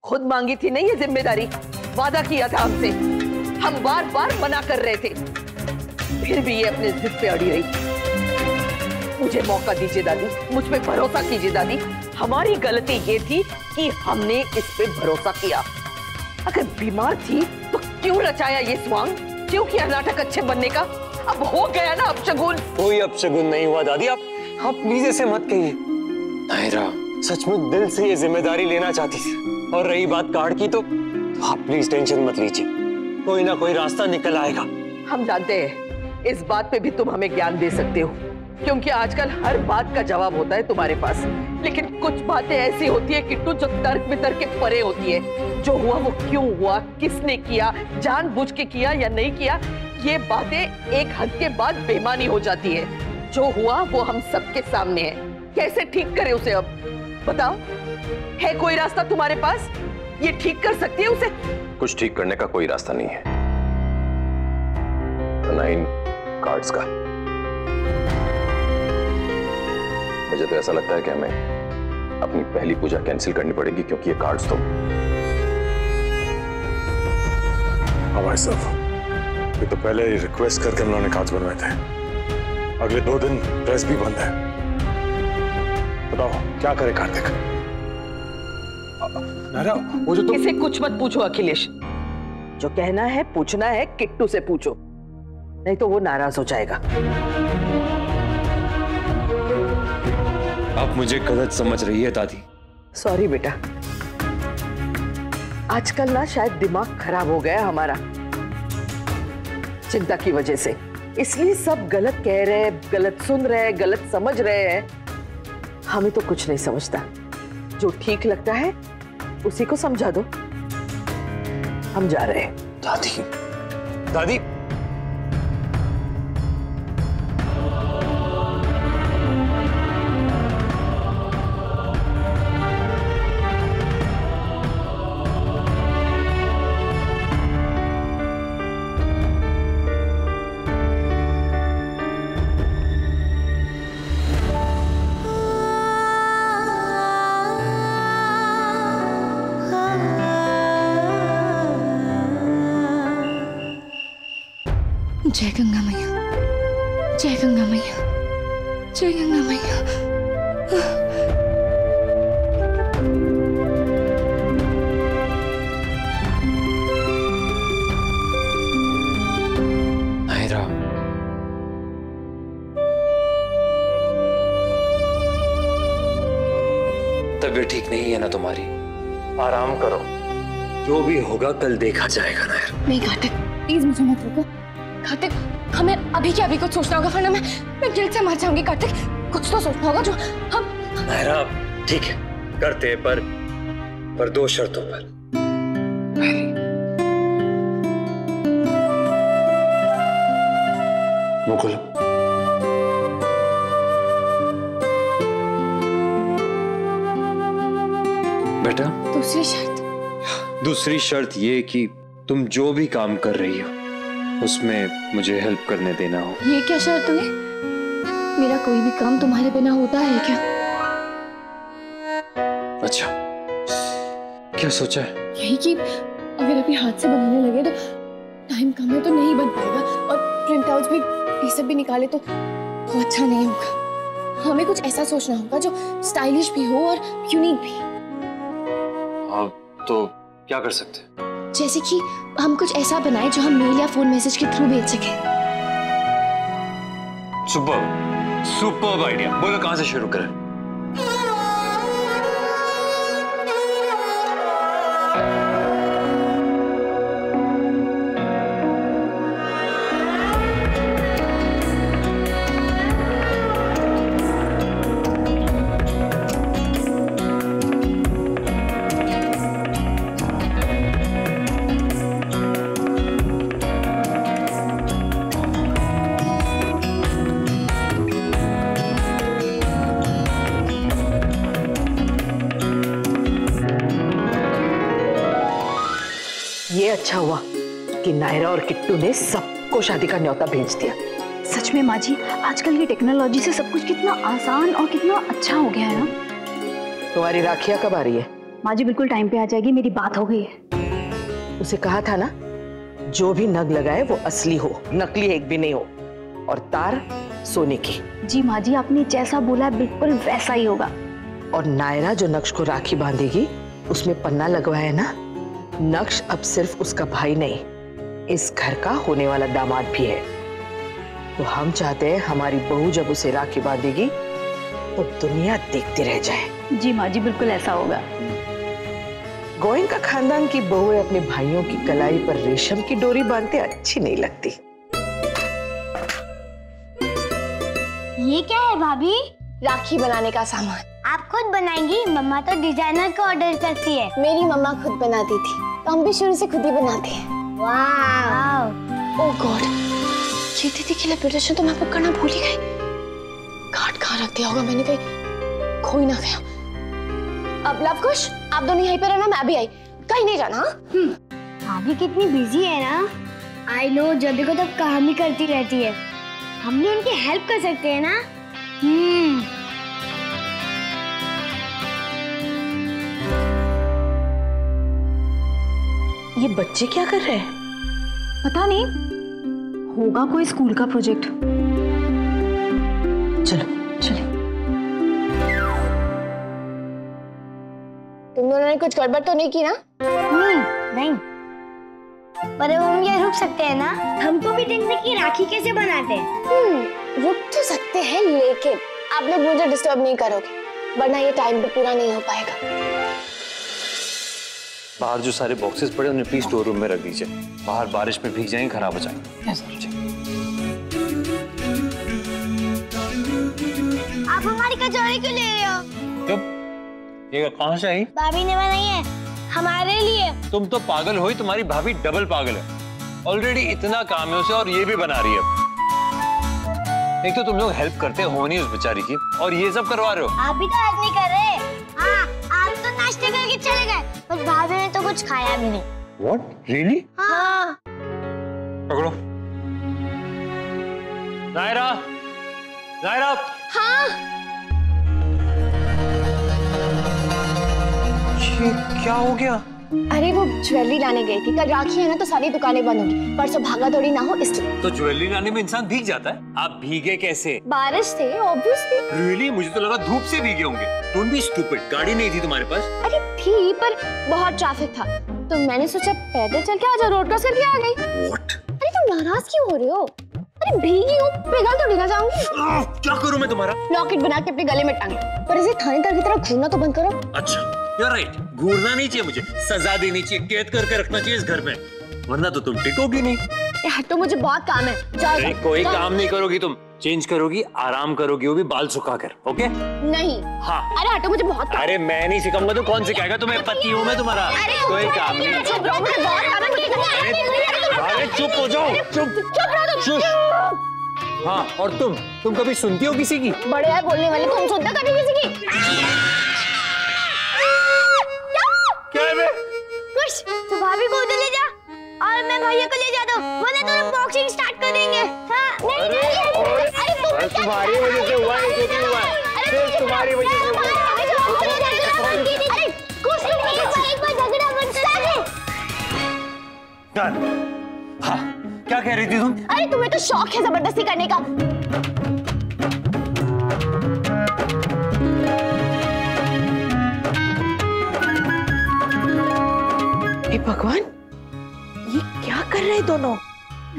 खुद मांगी थी नहीं ये जिम्मेदारी, वादा किया था हमसे, हम बार बार मना कर रहे थे, फिर भी ये अपने जिद पे अड़ी रही। मुझे मौका दीजिए दादी, मुझ पे भरोसा कीजिए दादी। हमारी गलती ये थी कि हमने इस पे भरोसा किया। अगर बीमार थी तो क्यों रचाया ये स्वांग, क्यों किया नाटक अच्छे बनने का? अब हो गया ना अपशगुन। कोई अपशगुन नहीं हुआ दादी, आप प्लीज ऐसे मत कहिए। नायरा सचमुच दिल से ये जिम्मेदारी लेना चाहती थी, और रही बात कार्ड की तो आप प्लीज टेंशन मत लीजिए, कोई ना कोई रास्ता निकल आएगा। हम जानते हैं इस बात पे भी तुम हमें ज्ञान दे सकते हो, क्योंकि आजकल हर बात का जवाब होता है तुम्हारे पास, लेकिन कुछ बातें ऐसी होती है किट्टू जो तर्क वितर्क के परे होती है। जो हुआ वो क्यों हुआ, किसने किया, जानबूझ के किया या नहीं किया, ये बातें एक हद के बाद बेमानी हो जाती है। जो हुआ वो हम सबके सामने है, कैसे ठीक करे उसे? अब बताओ, है कोई रास्ता तुम्हारे पास? ये ठीक कर सकती है उसे? कुछ ठीक करने का कोई रास्ता नहीं है, ना इन कार्ड्स का। मुझे तो ऐसा लगता है कि हमें अपनी पहली पूजा कैंसिल करनी पड़ेगी, क्योंकि ये कार्ड्स तो भाई साहब, ये तो पहले रिक्वेस्ट करके उन्होंने कार्ड्स बनवाए थे, अगले 2 दिन प्रेस भी बंद है। बताओ क्या करे कार्तिक? नायरा वो जो इसे कुछ मत पूछो अखिलेश, जो कहना है पूछना है किट्टू से पूछो, नहीं तो वो नाराज हो जाएगा। आप मुझे गलत समझ रही है दादी। सॉरी बेटा, आजकल ना शायद दिमाग खराब हो गया हमारा चिंता की वजह से, इसलिए सब गलत कह रहे, गलत सुन रहे, गलत समझ रहे हैं। हमें तो कुछ नहीं समझता, जो ठीक लगता है उसी को समझा दो। हम जा रहे हैं। दादी, दादी जय गंगा मैया, जय गंगा मैया, जय गंगा मैया। नायरा, तबीयत ठीक नहीं है ना तुम्हारी? आराम करो, जो भी होगा कल देखा जाएगा। नायरा नहीं कार्तिक, प्लीज मुझे मत रोको। कार्तिक, हमें अभी के अभी कुछ सोचना होगा, वरना मैं गिल्ट से मर जाऊंगी। कार्तिक, कुछ तो सोचना होगा जो हम। नायरा ठीक है, करते हैं, पर 2 शर्तों पर। मुकुल, बेटा, दूसरी शर्त ये कि तुम जो भी काम कर रही हो उसमें मुझे हेल्प करने देना हो। ये क्या शर्त हुई? मेरा कोई भी काम तुम्हारे बिना होता है क्या? अच्छा, क्या सोचा है? यही कि अगर अभी हाथ से बनाने लगे तो टाइम कम है तो नहीं बन पाएगा, और प्रिंट आउट्स भी ये सब भी निकाले तो अच्छा नहीं होगा। हमें कुछ ऐसा सोचना होगा जो स्टाइलिश भी हो और यूनिक भी। हाँ, तो क्या कर सकते हैं? जैसे कि हम कुछ ऐसा बनाए जो हम मेल या फोन मैसेज के थ्रू भेज सके। Superb idea. बोलो कहां से शुरू करें? ये अच्छा हुआ कि नायरा और किट्टू ने सबको शादी का न्योता भेज दिया। सच में माँ जी, आजकल की टेक्नोलॉजी से सब कुछ कितना आसान और कितना अच्छा हो गया है ना। तुम्हारी राखियां कब आ रही है? माँ जी बिल्कुल टाइम पे आ जाएगी, मेरी बात हो गई है। उसे कहा था ना, जो भी नग लगाए वो असली हो, नकली एक भी नहीं हो, और तार सोने की। जी माँ जी, आपने जैसा बोला बिल्कुल वैसा ही होगा। और नायरा जो नक्श को राखी बांधेगी उसमें पन्ना लगवाया है ना, नक्श अब सिर्फ उसका भाई नहीं, इस घर का होने वाला दामाद भी है। तो हम चाहते हैं हमारी बहू जब उसे राखी बांधेगी तो दुनिया देखती रह जाए। जी माँ जी, बिल्कुल ऐसा होगा। गोयनका खानदान की बहुएं अपने भाइयों की कलाई पर रेशम की डोरी बांधते अच्छी नहीं लगती। ये क्या है भाभी? राखी बनाने का सामान। आप खुद बनाएंगी? मम्मा तो डिजाइनर को ऑर्डर करती है। मेरी मम्मा खुद बनाती थी, तो हम भी शुरू से खुद ही बनाते हैं। वाह! ओह गॉड, ये दीदी की लपेटेशन तो मैं बुक करना भूल ही गई। कार्ड कहाँ रख दिया होगा मैंने, कहीं खो ही ना गया। अब लव कुश, आप दोनों यहीं पे रहना, मैं भी आई, कहीं नहीं जाना। भाभी कितनी बिजी है ना। आई नो, जब देखो तब काम ही करती रहती है। हम भी उनकी हेल्प कर सकते हैं ना। ये बच्चे क्या कर रहे हैं? पता नहीं, होगा कोई स्कूल का प्रोजेक्ट। चलो चलो। तुम दोनों ने कुछ गड़बड़ तो नहीं की ना? नहीं, पर अब हम ये रुक सकते हैं ना। हमको भी देखने की राखी कैसे बनाते हैं। रुक तो सकते हैं, लेकिन आप लोग मुझे डिस्टर्ब नहीं करोगे, वरना ये टाइम पे पूरा नहीं हो पाएगा। बाहर जो सारे बॉक्सेस पड़े उन्हें प्लीज स्टोर रूम में रख दीजिए, बाहर बारिश में भीग जाएंगे, खराब हो जाएंगे। आप हमारी कचौड़ी क्यों ले रहे हो? चुप, ये कहाँ से आई? भाभी ने बनाई है हमारे लिए। तुम तो पागल हो, तुम्हारी भाभी डबल पागल है। ऑलरेडी इतना काम है उसे और ये भी बना रही है। एक तो तुम लोग हेल्प करते हो नहीं उस बेचारी की, और ये सब करवा रहे हो। आप भी तो हेल्प नहीं कर रहे। हाँ, आप तो नाश्ते करके चले गए, पर भाभी ने तो कुछ खाया भी नहीं। What? Really? हाँ। पकड़ो। नायरा, नायरा। हाँ। ये क्या हो गया? अरे वो ज्वेलरी लाने गई थी, कल राखी है ना तो सारी दुकानें बंद होंगी, परसों भागा दौड़ी ना हो इसलिए। तो ज्वेलरी लाने में इंसान भीग जाता है? आप भीगे कैसे? बारिश थे ऑब्वियसली। Really? मुझे तो लगा धूप से भीगे होंगे। Don't be stupid. गाड़ी नहीं थी तुम्हारे पास? अरे थी, पर बहुत ट्रैफिक था, तो मैंने सोचा पैदल चल के आजा, रोड क्रॉस करके आ गई। What? अरे तुम नाराज क्यों हो रहे हो? अरे भीगी हूँ, पिघल थोड़ी ना जाऊंगी। क्या करूं मैं तुम्हारा? लॉकेट बना के अपने गले में टांगे, पर इसे थानेदार की तरह घूरना तो बंद करो। अच्छा, you're right. घूरना नहीं चाहिए मुझे, सजा देनी चाहिए, कैद करके रखना चाहिए इस घर में, वरना तो तुम टिकोगी नहीं। यार तो मुझे बहुत काम है, जाओ। अरे कोई काम नहीं करोगी तुम, चेंज करोगी, आराम करोगी, वो भी बाल सुखाकर, ओके? नहीं। हाँ। अरे हटो, मुझे बहुत काम। अरे मैं नहीं सिखाऊंगा तो कौन सिखाएगा तुम्हें? पति हूँ मैं तुम्हारा, कोई काम नहीं। मुझे बहुत काम है, मुझे करना है। अरे चुप हो जाओ, चुप। हाँ, और तुम कभी सुनती हो किसी की? बड़े है बोलने वाले, तुम सुनते कभी किसी की? क्या है बे? कुछ तो भाभी को उधर ले जा और मैं भैया को ले जाता हूँ, वरना तो बॉक्सिंग स्टार्ट कर देंगे। हाँ, अरे तुम्हारी वजह से हुआ है, जो भी हुआ है, सिर्फ तुम्हारी वजह से हुआ है। अरे कुछ नहीं, एक बार झगड़ा बनता है। हाँ, क्या कह रही थी तुम? अरे तुम्हें तो शौक है जबरदस्ती करने का। हे भगवान, ये क्या कर रहे हैं दोनों?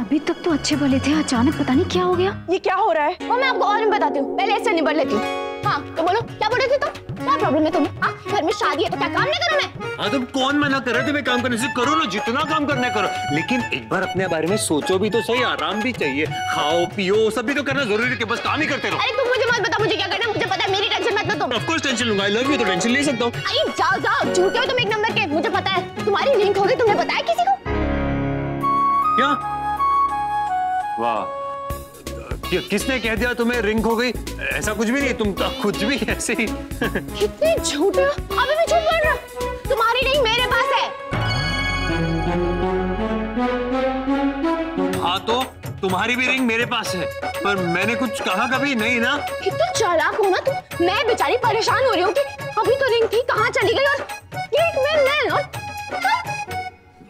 अभी तक तो अच्छे भले थे, अचानक पता नहीं क्या हो गया। ये क्या हो रहा है? वो मैं आपको और भी बताती हूँ, पहले इससे निबट लेती हूँ। हाँ तो बोलो, क्या बोल रहे थे तुम? क्या प्रॉब्लम है तुम्हें? हाँ, घर में शादी है तो क्या काम नहीं करूँ मैं? हाँ, तुम कौन मना कर रहे थे? मैं काम करने से करो ना, जितना काम करना है करो, लेकिन एक बार अपने बारे में सोचो भी तो सही, आराम भी चाहिए, खाओ पियो सब भी तो करना जरूरी है कि बस काम ही करते रहो। अरे तुम मुझे मत बता मुझे क्या करना, मुझे पता है, मेरी टेंशन मत लो तुम। ऑफ कोर्स टेंशन लूंगा, आई लव यू तो टेंशन ले सकता हूँ। अरे जाओ जाओ, झूठे हो तुम एक नंबर के, मुझे पता है। तुम्हारी लिंक हो गई, तुमने बताया किसी को? क्या? वाह, किसने कह दिया तुम्हें रिंग हो गई? ऐसा कुछ भी नहीं, तुम तो खुद भी ऐसे ही। कितने झूठे हो, अभी भी झूठ बोल रहे हो। तुम्हारी रिंग मेरे पास है। हाँ तो तुम्हारी भी रिंग मेरे पास है, पर मैंने कुछ कहा कभी नहीं ना। कितना चालाक हो ना तुम। मैं बेचारी परेशान हो रही हूँ कि अभी तो रिंग थी, कहाँ चली गई, और मिल।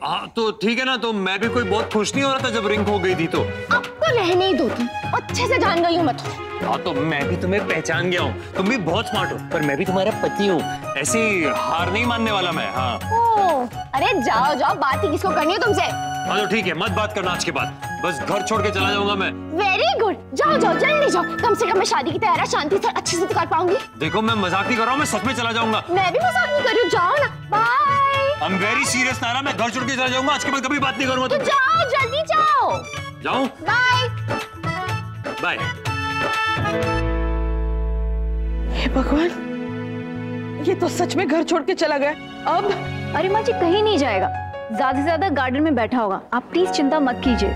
हाँ तो ठीक है ना, तो मैं भी कोई बहुत खुश नहीं हो रहा था जब रिंग हो गई थी तो। अब तो रहने ही दो, तुम अच्छे से जान गई हूँ मैं तो। हाँ तो मैं भी तुम्हें पहचान गया हूँ, तुम भी बहुत स्मार्ट हो, पर मैं भी तुम्हारा पति हूँ, ऐसी हार नहीं मानने वाला मैं। हाँ ओह, अरे जाओ जाओ, बात ही किसको करनी है तुमसे। हाँ तो ठीक है, मत बात करना आज के बाद, बस घर छोड़ के चला जाऊंगा मैं। वेरी गुड, जाओ जाओ जल्दी जाओ, कम से कम मैं शादी की तैयारी शांति से अच्छे से तो कर पाऊंगी। देखो मैं मजाक नहीं कर रहा हूँ, मैं सच में चला जाऊंगा। मैं भी मजाक नहीं कर रही हूँ, जाओ ना, bye. I am very serious Naira, मैं घर छोड़ के चला जाऊंगा, आज के बाद कभी बात नहीं करूंगा। तो जाओ जल्दी जाओ। जाऊं? Bye bye. हे भगवान, ये तो सच में घर छोड़ के चला गया। अब अरे माँ जी कहीं नहीं जाएगा, ज्यादा से ज्यादा गार्डन में बैठा होगा, आप प्लीज चिंता मत कीजिए।